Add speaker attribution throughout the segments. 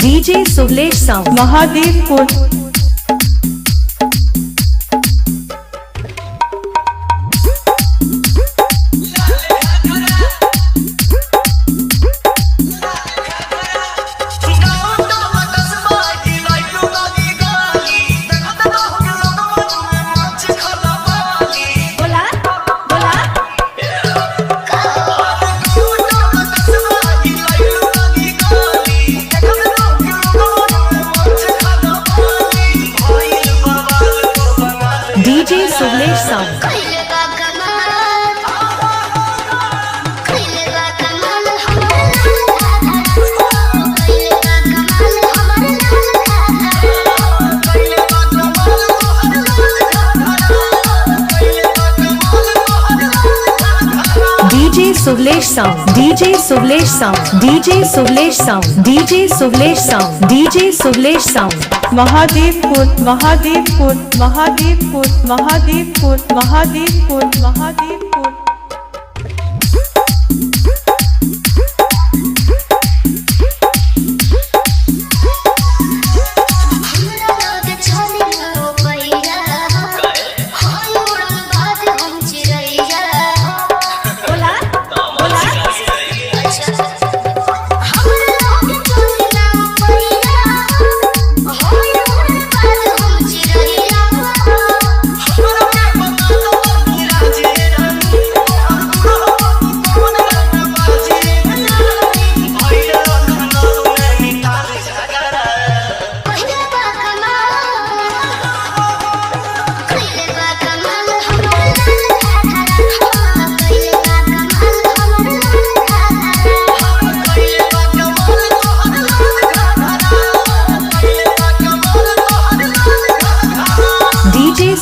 Speaker 1: DJ Suvlesh sound
Speaker 2: Mahadevpur
Speaker 1: DJ Suvlesh sound DJ Suvlesh sound DJ Suvlesh sound DJ Suvlesh sound DJ Suvlesh sound DJ Suvlesh sound
Speaker 2: Mahadevpur Mahadevpur Mahadevpur Mahadevpur Mahadevpur Mahadevpur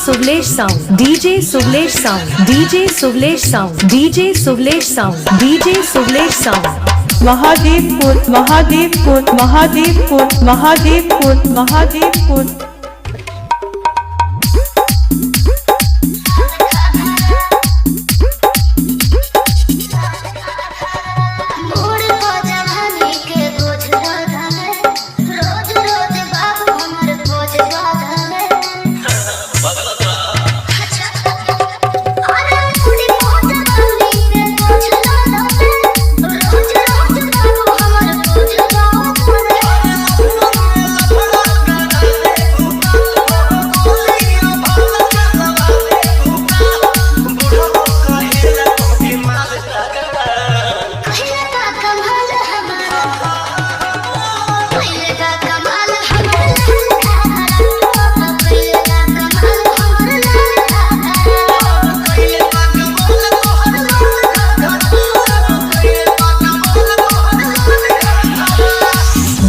Speaker 1: Suvlesh sound DJ Suvlesh sound DJ Suvlesh sound DJ Suvlesh sound DJ Suvlesh sound
Speaker 2: Mahadevpur Mahadevpur Mahadevpur Mahadevpur Mahadevpur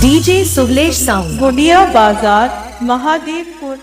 Speaker 1: DJ Suvlesh sound
Speaker 2: गुड़िया बाजार महादेवपुर।